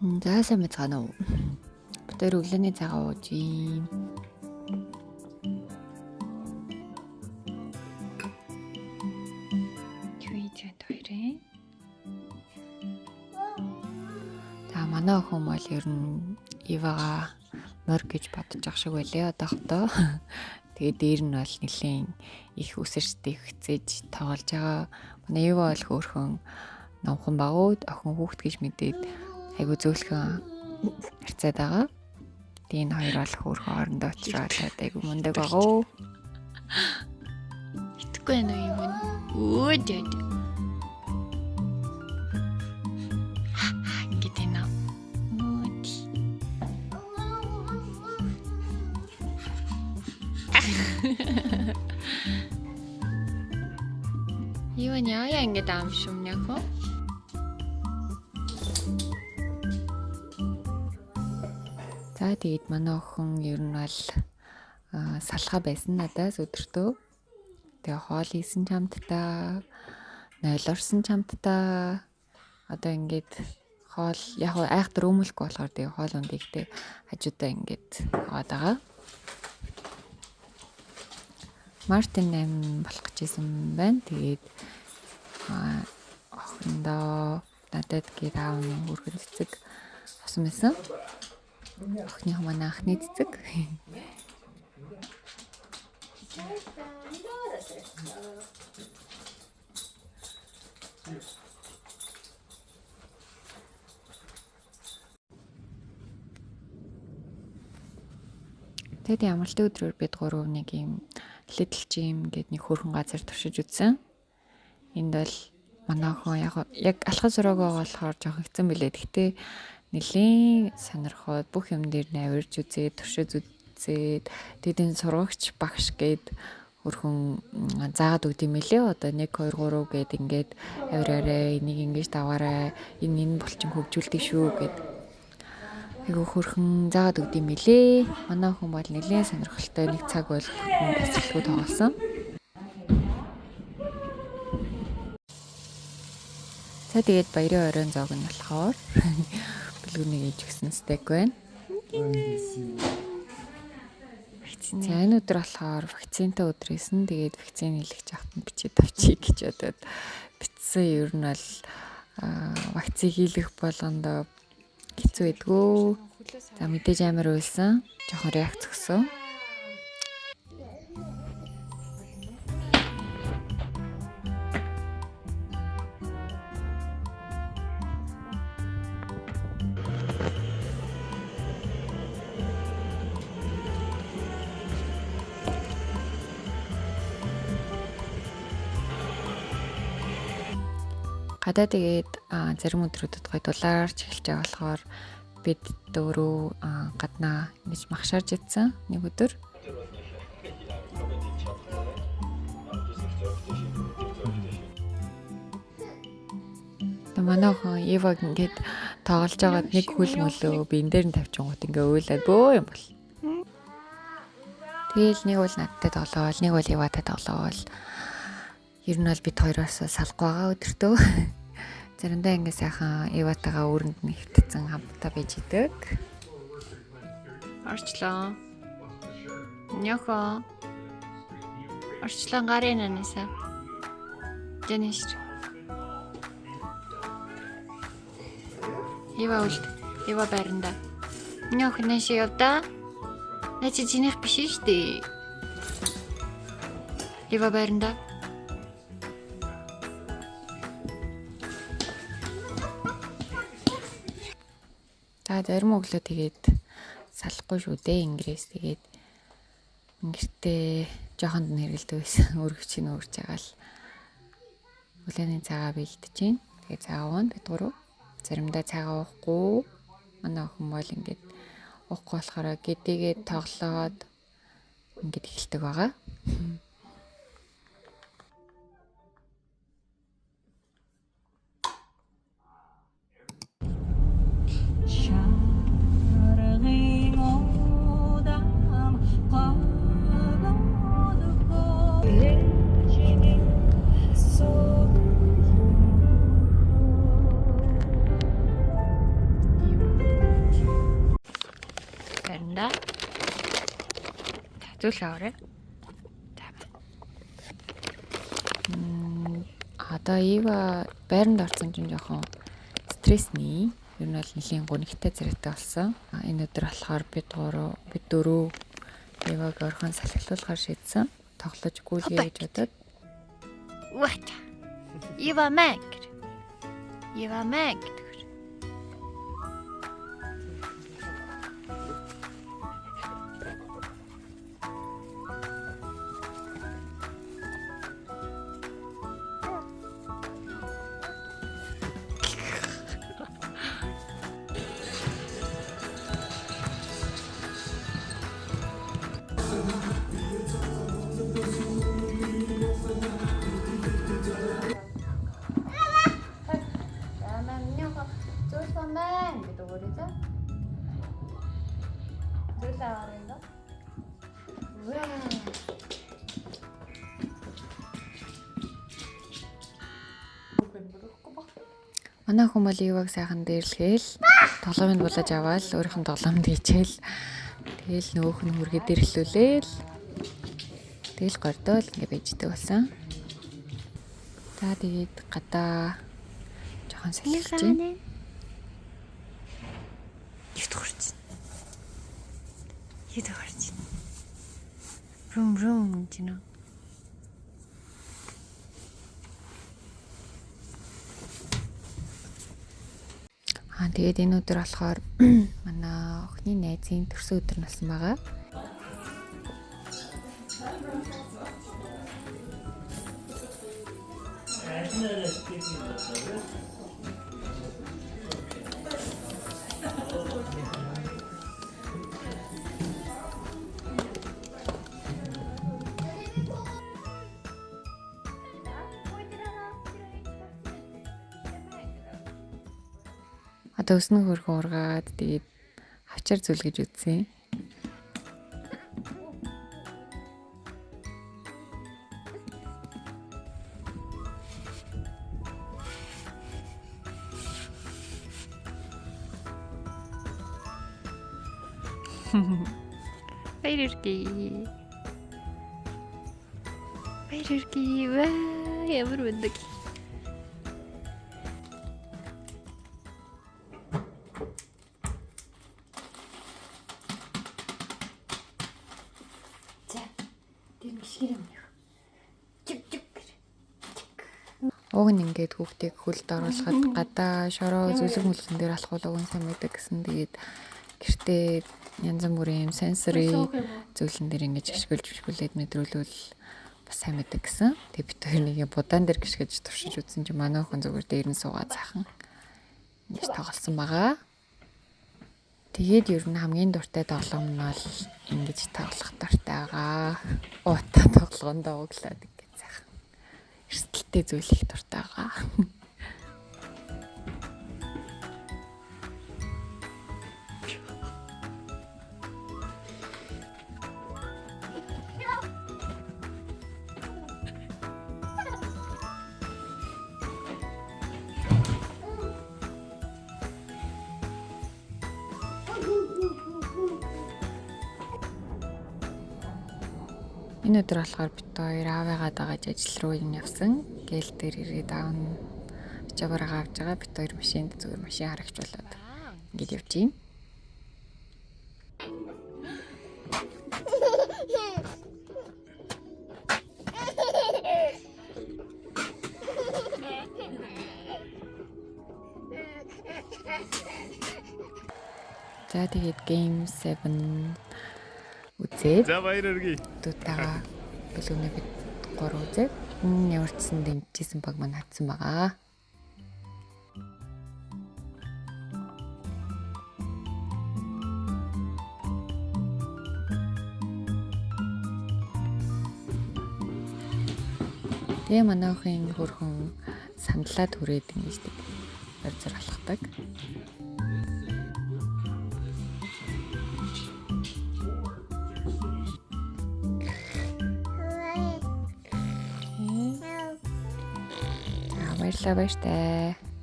За сайн байна уу? Бүтээр өглөөний цагаа ууж юм. Хоёрын. За манай охин бол ер нь Ивага морь гэж бодож ах шиг байлээ одоохондоо. Тэгээд дээр нь бол нэлийн их үсэрчтэй хцээж тоглож байгаа. Манай Ива бол хөөхөн номхон багууд охин хүүхд гэж мэдээд айгу зөөлхөн харцаад байгаа. Тэгээд энэ хоёр бол хөөхөн орондоо очроод айгу мундаг байгаа. Итгэхгүй байна уу юм? Өөд. Ингээд энэ. Юу яа ингээд аамшумняах вэ? За тэгээд манай охин ер нь бол салхаа байсан надаас өдөртөө. Тэгээ хоол ийсэн чамдтаа, нойлорсон чамдтаа. Одоо ингээд хоол яг айхтар өмөлөхгүй болохоор тэгээ хоол ундигтэй хажуудаа ингээд аваад байгаа. Мартин 8 болох гэжсэн байна. Тэгээд охиндоо надад гэр аавны өргөн цэцэг авсан байсан. Охины манай анхны цэцэг. Тэгэд ямар ч өдрөөр бид гурав нэг юм Little Gym гэдэг нэг хөрхөн газар туршиж үзсэн. Энд бол манай охин яг алхах зураагаа болохоор жоох хэцэн билээ. Гэхдээ нэлийн сонирхоод бүх юм дээр навирж үзээд, туршиж үзээд тэдний сургагч багш гээд хөрхөн заагаад өгд юм лээ. Одоо 1 2 3 гээд ингээд авираарай, энийг ингэж даваарай, энэ булчин хөгжүүлдэг шүү гэд айгу хөрхөн заагаад өгд юм лээ. Манай охин бол нэлийн сонирхолтой нэг цаг бол тасалгүй тоглосон. За тэгээд баярын оройн зоог нь болохоор бэлгүүнийг ээж өгсөн стейк байна. За энэ өдөр болохоор вакцинтай өдрөөсөн. Тэгээд вакцины хийлгэж авахт нь бичиж тавьчих гэж бодоод бичсэн. Ер нь бол вакцины хийлгэх болгондоо хэцүү эдгөө. За мэдээж амар уйлсан. Жохон реакц өгсөн. Гадаа тэгээд зарим өдрүүдэд гоё дулаарч эхэлж байгаа болохоор бид өөрөө гаднаа ингэж махшаарж идсэн нэг өдөр. Манай охин Иваг ингээд тоглож байгаад нэг хөл мөлөө би энэ дээр нь тавьчихгоот ингээ уйлаад бөө юм бол. Тэгэл нэг бол надтай тоглоол, нэг бол Иватай тоглоол. Ер нь бол бид хоёроос салахгүй байгаа өдөртөө. Заримдаа ингээ сайхан Иватайгаа өрөнд нь хөвтцэн хамтдаа байж идэг. Орчлоо. Нёхо. Орчлоо гарын анасаа. Жэнэш. Ива үлд. Ива байранда. Нёх нэш явда. Нэч жинэх биш шүү дээ. Ива байранда. За зарим өглөө тэгээд салахгүй шүү дээ ингээс тэгээд ингэртээ жоохонд нь хэргэлдэг байсан. Өргөчийн өөрч байгаа л өглөөний цагаа бэлдэж гин. Тэгээд цагаа ууна бид гурав. Заримдаа цагаа уухгүй. Манай охин бол ингээд уухгүй болохоор гэдийгээ тоглоод ингээд эхэлдэг байгаа. барина. Зүйлээ аваарай. Одоо Ива байранд орсон чинь жоохон стрессний. Ер нь бол нэлийн гонигтай зэрэгтэй болсон. Энэ өдөр болохоор бид дөрөв Иваг орхон салхилуулахар шийдсэн. Тоглож гүйлгээ гэж бодоод. What? Ива мэг. гэдэг өгөрөө. Зүйлээ аваарай. Манай хүмүүс Иваг сайхан дээрлэгээл тоглоомыг булаж аваад өөрийнх нь тоглоомд хийчихэл тэгэл нөөх нь хүргээд ирлүүлээл тэгэл гордоол ингэ байждаг байсан. За тэгээд гадаа жоохон салхилж байна. Хитгэрч. Рум гинэ. Тэгээд энэ өдөр болохоор манай охины найзын төрсөн өдөр болсон байгаа. Одоо өснө хөрхөн ургаад тэгээд хавчаар зүлгэж үзье. Баярки. Ваа, ямар өндөг. Уг нь ингээд хүүхдийг хөлд оруулахад гадаа шороо зүлэг мүлгэн дээр алхуулах үн сайн байдаг гэсэн. Тэгээд гэртээ янз бүрийн сенсори зүйлэн дээр ингэж гიშгүүлээд мэдрүүлвэл бас сайн байдаг гэсэн. Тэгээд бид хоёр нэгэ будаан дээр гიშгэж туршиж үзсэн чинь манай охин зүгээр дээр нь суугаад цаахан ингэж тоглосон байгаа. Тэгээд ер нь хамгийн дуртай тоглоом нь бол ингэж тоглох дуртай байгаа. Утаа тоглоондоо углаад ингэж цаахан эрсдэлтэй зүйл их дуртай байгаа. Энэ өдөр болохоор бид хоёр аавыгаа дагаж ажил руу явсан. Гээл дээр ирээд аав нь очоогоороо авч байгаа. Бид хоёр машинд зүгээр машин харагч болоод ингэж явж байна. За тэгээд Game 7 үзээд. За баяр өргөе. Дутаа бэлгүүнээ бид 3 үзээд яварчсан дэмжижсэн баг маань хатсан байгаа. Тэгээ манай охин хөрхөн сандлаад хүрээд ингэж зөр алхдаг. Баярлалаа баяртай.